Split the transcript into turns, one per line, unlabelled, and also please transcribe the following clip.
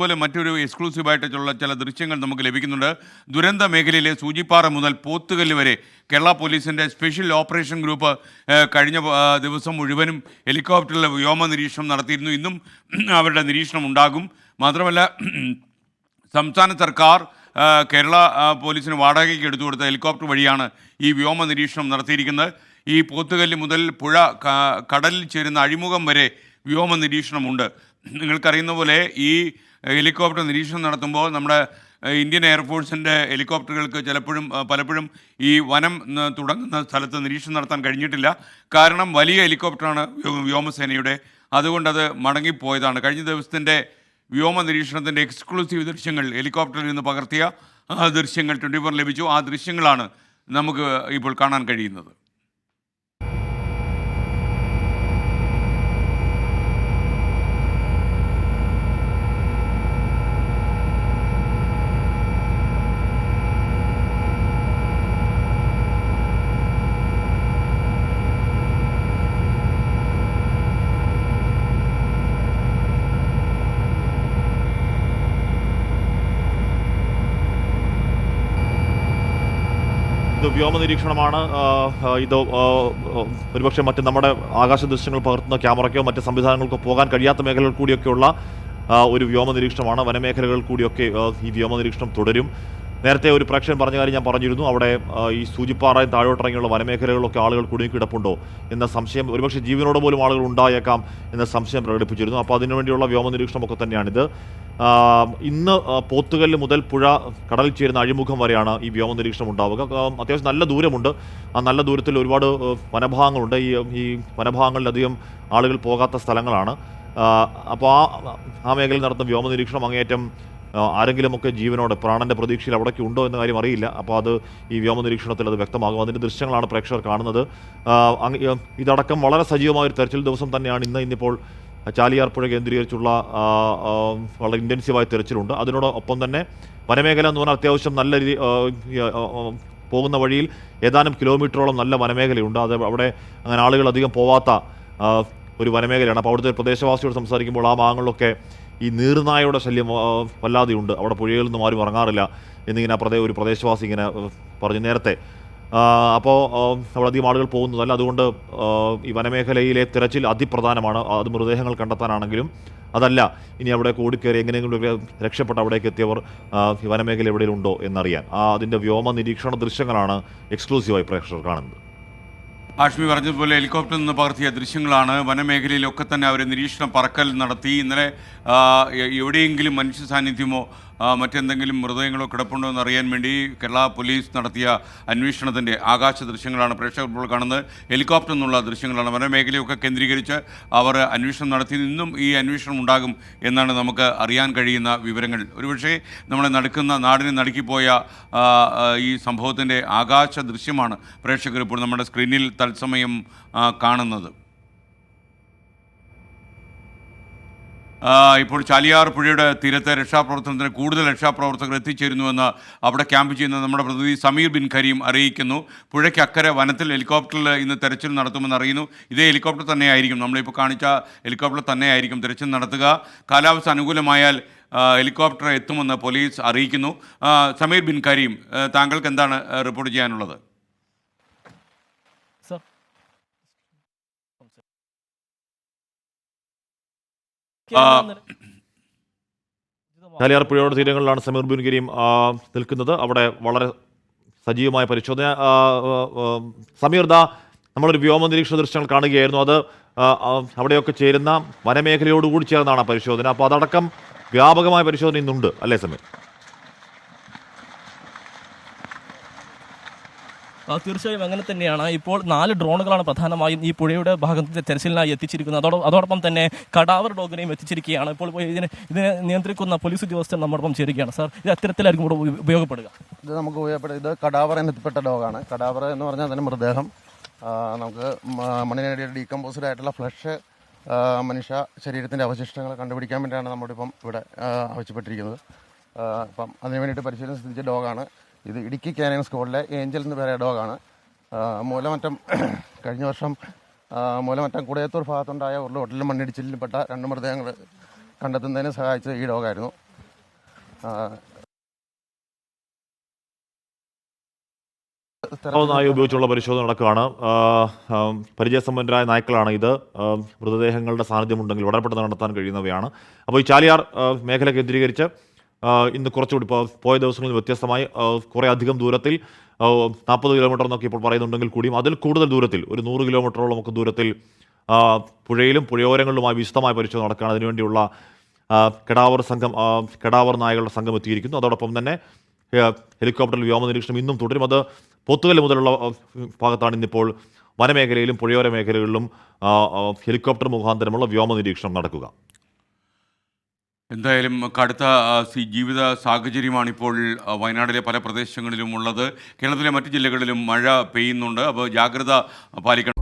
പോലെ മറ്റൊരു എക്സ്ക്ലൂസീവായിട്ടുള്ള ചില ദൃശ്യങ്ങൾ നമുക്ക് ലഭിക്കുന്നുണ്ട്. ദുരന്ത മേഖലയിലെ സൂചിപ്പാറ മുതൽ പോത്തുകല്ല് വരെ കേരള പോലീസിൻ്റെ സ്പെഷ്യൽ ഓപ്പറേഷൻ ഗ്രൂപ്പ് കഴിഞ്ഞ ദിവസം മുഴുവനും ഹെലികോപ്റ്ററിൽ വ്യോമ നിരീക്ഷണം നടത്തിയിരുന്നു. ഇന്നും അവരുടെ നിരീക്ഷണം ഉണ്ടാകും. മാത്രമല്ല സംസ്ഥാന സർക്കാർ കേരള പോലീസിന് വാടകയ്ക്ക് എടുത്തു കൊടുത്ത ഹെലികോപ്റ്റർ വഴിയാണ് ഈ വ്യോമ നിരീക്ഷണം നടത്തിയിരിക്കുന്നത്. ഈ പോത്തുകല്ല് മുതൽ പുഴ കടലിൽ ചേരുന്ന അഴിമുഖം വരെ വ്യോമ നിരീക്ഷണമുണ്ട്. നിങ്ങൾക്കറിയുന്ന പോലെ ഈ ഹെലികോപ്റ്റർ നിരീക്ഷണം നടത്തുമ്പോൾ നമ്മുടെ ഇന്ത്യൻ എയർഫോഴ്സിൻ്റെ ഹെലികോപ്റ്ററുകൾക്ക് പലപ്പോഴും ഈ വനം തുടങ്ങുന്ന സ്ഥലത്ത് നിരീക്ഷണം നടത്താൻ കഴിഞ്ഞിട്ടില്ല. കാരണം വലിയ ഹെലികോപ്റ്ററാണ് വ്യോമസേനയുടെ. അതുകൊണ്ടത് മടങ്ങിപ്പോയതാണ്. കഴിഞ്ഞ ദിവസത്തിൻ്റെ വ്യോമ നിരീക്ഷണത്തിൻ്റെ എക്സ്ക്ലൂസീവ് ദൃശ്യങ്ങൾ ഹെലികോപ്റ്ററിൽ നിന്ന് പകർത്തിയ ദൃശ്യങ്ങൾ 24 ലഭിച്ചു. ആ ദൃശ്യങ്ങളാണ് നമുക്ക് ഇപ്പോൾ കാണാൻ കഴിയുന്നത്.
ഇത് വ്യോമ നിരീക്ഷണമാണ്. ഇത് ഒരുപക്ഷെ മറ്റ് നമ്മുടെ ആകാശ ദൃശ്യങ്ങൾ പകർത്തുന്ന ക്യാമറയ്ക്കോ മറ്റ് സംവിധാനങ്ങൾക്കോ പോകാൻ കഴിയാത്ത മേഖലകൾ കൂടിയൊക്കെയുള്ള ഒരു വ്യോമ നിരീക്ഷണമാണ്. വനമേഖലകൾ കൂടിയൊക്കെ ഈ വ്യോമ നിരീക്ഷണം തുടരും. നേരത്തെ ഒരു പ്രേക്ഷകൻ പറഞ്ഞ കാര്യം ഞാൻ പറഞ്ഞിരുന്നു. അവിടെ ഈ സൂചിപ്പാറയും താഴോട്ടിറങ്ങിയുള്ള വനമേഖലകളിലൊക്കെ ആളുകൾ കുടുങ്ങിക്കിടപ്പുണ്ടോ എന്ന സംശയം, ഒരുപക്ഷെ ജീവനോട് പോലും ആളുകൾ ഉണ്ടായേക്കാം എന്ന സംശയം പ്രകടിപ്പിച്ചിരുന്നു. അപ്പോൾ അതിനുവേണ്ടിയുള്ള വ്യോമ നിരീക്ഷണമൊക്കെ തന്നെയാണിത്. ഇന്ന് പോത്തുകല്ല് മുതൽ പുഴ കടലിൽ ചേരുന്ന അഴിമുഖം വരെയാണ് ഈ വ്യോമ നിരീക്ഷണം ഉണ്ടാവുക. അത്യാവശ്യം നല്ല ദൂരമുണ്ട്. ആ നല്ല ദൂരത്തിൽ ഒരുപാട് വനഭാഗങ്ങളുണ്ട്. ഈ വനഭാഗങ്ങളിലധികം ആളുകൾ പോകാത്ത സ്ഥലങ്ങളാണ്. അപ്പോൾ ആ മേഖലയിൽ നടത്തുന്ന വ്യോമ നിരീക്ഷണം അങ്ങേയറ്റം ആരെങ്കിലുമൊക്കെ ജീവനോടെ പ്രാണൻ്റെ പ്രതീക്ഷയിൽ അവിടേക്ക് ഉണ്ടോ എന്ന കാര്യം അറിയില്ല. അപ്പോൾ അത് ഈ വ്യോമ നിരീക്ഷണത്തിൽ അത് വ്യക്തമാകും. അതിൻ്റെ ദൃശ്യങ്ങളാണ് പ്രേക്ഷകർ കാണുന്നത്. ഇതടക്കം വളരെ സജീവമായൊരു തെരച്ചിൽ ദിവസം തന്നെയാണ് ഇന്നിപ്പോൾ ചാലിയാർ പുഴ കേന്ദ്രീകരിച്ചുള്ള വളരെ ഇൻറ്റൻസീവായ തെരച്ചിലുണ്ട്. അതിനോടൊപ്പം തന്നെ വനമേഖല എന്ന് പറഞ്ഞാൽ അത്യാവശ്യം നല്ല പോകുന്ന വഴിയിൽ ഏതാനും കിലോമീറ്ററോളം നല്ല വനമേഖലയുണ്ട്. അത് അവിടെ അങ്ങനെ ആളുകൾ അധികം പോവാത്ത ഒരു വനമേഖലയാണ്. അപ്പോൾ അവിടുത്തെ പ്രദേശവാസിയോട് സംസാരിക്കുമ്പോൾ ആ ഭാഗങ്ങളിലൊക്കെ ഈ നീർനായയുടെ ശല്യം വല്ലാതെയുണ്ട്. അവിടെ പുഴയിൽ നിന്നും ആരും ഇറങ്ങാറില്ല എന്നിങ്ങനെ ഒരു പ്രദേശവാസി ഇങ്ങനെ പറഞ്ഞു നേരത്തെ. അപ്പോൾ അവിടെ അധികം ആളുകൾ പോകുന്നതല്ല. അതുകൊണ്ട് ഈ വനമേഖലയിലെ തിരച്ചിൽ അതിപ്രധാനമാണ്. അത് മൃതദേഹങ്ങൾ കണ്ടെത്താനാണെങ്കിലും അതല്ല, ഇനി അവിടെ ഓടിക്കയറി എങ്ങനെയെങ്കിലും രക്ഷപ്പെട്ട് അവിടേക്ക് എത്തിയവർ ഈ വനമേഖല എവിടെയുണ്ടോ എന്നറിയാൻ അതിൻ്റെ വ്യോമ നിരീക്ഷണ ദൃശ്യങ്ങളാണ് എക്സ്ക്ലൂസീവായി പ്രേക്ഷകർ കാണുന്നത്.
ആഷ്മി പറഞ്ഞതുപോലെ ഹെലികോപ്റ്ററിൽ നിന്ന് പകർത്തിയ ദൃശ്യങ്ങളാണ്. വനമേഖലയിലൊക്കെ തന്നെ അവർ നിരീക്ഷണം പറക്കൽ നടത്തി. ഇന്നലെ എവിടെയെങ്കിലും മനുഷ്യ സാന്നിധ്യമോ മറ്റെന്തെങ്കിലും മൃതദേഹങ്ങളോ കിടപ്പുണ്ടോ എന്ന് അറിയാൻ വേണ്ടി കേരള പോലീസ് നടത്തിയ അന്വേഷണത്തിൻ്റെ ആകാശ ദൃശ്യങ്ങളാണ് പ്രേക്ഷകർ ഇപ്പോൾ കാണുന്നത്. ഹെലികോപ്റ്ററിൽ നിന്നുള്ള ദൃശ്യങ്ങളാണ്. വനമേഖലയൊക്കെ കേന്ദ്രീകരിച്ച് അവർ അന്വേഷണം നടത്തി. ഇന്നും ഈ അന്വേഷണം ഉണ്ടാകും എന്നാണ് നമുക്ക് അറിയാൻ കഴിയുന്ന വിവരങ്ങൾ. ഒരുപക്ഷെ നമ്മളെ നാടിനെ നടുക്കിപ്പോയ ഈ സംഭവത്തിൻ്റെ ആകാശ ദൃശ്യമാണ് പ്രേക്ഷകർ ഇപ്പോൾ നമ്മുടെ സ്ക്രീനിൽ തത്സമയം കാണുന്നത്. ഇപ്പോൾ ചാലിയാർ പുഴയുടെ തീരത്തെ രക്ഷാപ്രവർത്തനത്തിന് കൂടുതൽ രക്ഷാപ്രവർത്തകർ എത്തിച്ചേരുന്നുവെന്ന് അവിടെ ക്യാമ്പ് ചെയ്യുന്ന നമ്മുടെ പ്രതിനിധി സമീർ ബിൻ കരീം അറിയിക്കുന്നു. പുഴയ്ക്കക്കരെ വനത്തിൽ ഹെലികോപ്റ്ററിൽ ഇന്ന് തെരച്ചിൽ നടത്തുമെന്ന് അറിയുന്നു. ഇതേ ഹെലികോപ്റ്റർ തന്നെയായിരിക്കും, നമ്മളിപ്പോൾ കാണിച്ച ഹെലികോപ്റ്റർ തന്നെയായിരിക്കും തെരച്ചിൽ നടത്തുക. കാലാവസ്ഥ അനുകൂലമായാൽ ഹെലികോപ്റ്റർ എത്തുമെന്ന് പോലീസ് അറിയിക്കുന്നു. സമീർ ബിൻ കരീം, താങ്കൾക്ക് എന്താണ് റിപ്പോർട്ട് ചെയ്യാനുള്ളത്?
ചാലിയാർ പുഴയുടെ തീരങ്ങളിലാണ് സമീർ ബിൻ കരീം നിൽക്കുന്നത്. അവിടെ വളരെ സജീവമായ പരിശോധന. സമീർ, നമ്മളൊരു വ്യോമ നിരീക്ഷണ ദൃശ്യങ്ങൾ കാണുകയായിരുന്നു. അത് അവിടെയൊക്കെ ചേരുന്ന വനമേഖലയോടുകൂടി ചേർന്നാണ് പരിശോധന. അപ്പോൾ അതടക്കം വ്യാപകമായ പരിശോധന ഇന്നുണ്ട് അല്ലേ സമീർ?
തീർച്ചയായും അങ്ങനെ തന്നെയാണ്. ഇപ്പോൾ 4 ഡ്രോണുകളാണ് പ്രധാനമായും ഈ പുഴയുടെ ഭാഗത്ത് തെരച്ചിലിനായി എത്തിച്ചിരിക്കുന്നത്. അതോടൊപ്പം തന്നെ കടാവർ ഡോഗിനെയും എത്തിച്ചിരിക്കുകയാണ്. ഇപ്പോൾ ഇതിനെ നിയന്ത്രിക്കുന്ന പോലീസ് ഉദ്യോഗസ്ഥർ നമ്മോടൊപ്പം ചേരുകയാണ്. സാർ, ഇത് എത്തരത്തിലായിരിക്കും ഇവിടെ ഉപയോഗപ്പെടുക?
ഇത് നമുക്ക് ഇത് കടാവർ എന്നപ്പെട്ട ഡോഗാണ്. കടാവർ എന്ന് പറഞ്ഞാൽ അതിൻ്റെ മൃതദേഹം നമുക്ക് മണ്ണിനടിയിൽ ഡീകമ്പോസ്ഡ് ആയിട്ടുള്ള ഫ്ലഷ് മനുഷ്യ ശരീരത്തിൻ്റെ അവശിഷ്ടങ്ങൾ കണ്ടുപിടിക്കാൻ വേണ്ടിയാണ് നമ്മളിപ്പം ഇവിടെ ആവശ്യപ്പെട്ടിരിക്കുന്നത്. അപ്പം അതിനു വേണ്ടിയിട്ട് പരിശീലനം സിദ്ധിച്ച ഡോഗാണ്. ഇത് ഇടുക്കി കാനിയൻ സ്ക്വാഡിലെ ഏഞ്ചൽ എന്ന് പറയുന്ന ഡോഗാണ്. മൂലമറ്റം കഴിഞ്ഞ വർഷം മൂലമറ്റം കുടയത്തൂർ ഭാഗത്തുണ്ടായ ഉരുൾപൊട്ടലിലും മണ്ണിടിച്ചിലിൽപ്പെട്ട 2 മൃതദേഹങ്ങൾ കണ്ടെത്തുന്നതിന് സഹായിച്ചത് ഈ ഡോഗായിരുന്നു.
നായ ഉപയോഗിച്ചുള്ള പരിശോധന നടക്കുകയാണ്. പരിചയസമ്പന്നരായ നായ്ക്കളാണ് ഇത്. മൃതദേഹങ്ങളുടെ സാന്നിധ്യമുണ്ടെങ്കിൽ വളരെ പെട്ടെന്ന് നടത്താൻ കഴിയുന്നവയാണ്. അപ്പോൾ ഈ ചാലിയാർ മേഖല കേന്ദ്രീകരിച്ച് ഇന്ന് കുറച്ചുകൂടി പോയ ദിവസങ്ങളിൽ വ്യത്യസ്തമായി കുറേ അധികം ദൂരത്തിൽ 40 കിലോമീറ്റർ എന്നൊക്കെ ഇപ്പോൾ പറയുന്നുണ്ടെങ്കിൽ കൂടിയും അതിൽ കൂടുതൽ ദൂരത്തിൽ ഒരു 100 കിലോമീറ്ററോളം ഒക്കെ ദൂരത്തിൽ പുഴയിലും പുഴയോരങ്ങളിലുമായി വിശദമായ പരിശോധന നടക്കുകയാണ്. അതിനുവേണ്ടിയുള്ള കെടാവർ നായകളുടെ സംഘം എത്തിയിരിക്കുന്നു. അതോടൊപ്പം തന്നെ ഹെലികോപ്റ്ററിൽ വ്യോമ നിരീക്ഷണം ഇന്നും തുടരും. അത് പോത്തുകല്ല് മുതലുള്ള ഭാഗത്താണ് ഇന്നിപ്പോൾ വനമേഖലയിലും പുഴയോര മേഖലകളിലും ഹെലികോപ്റ്റർ മുഖാന്തരമുള്ള വ്യോമ നിരീക്ഷണം നടക്കുക.
എന്തായാലും കടുത്ത ജീവിത സാഹചര്യമാണ് ഇപ്പോൾ വയനാട്ടിലെ പല പ്രദേശങ്ങളിലും ഉള്ളത്. കേരളത്തിലെ മറ്റ് ജില്ലകളിലും മഴ പെയ്യുന്നുണ്ട്. അപ്പോൾ ജാഗ്രത പാലിക്കണം.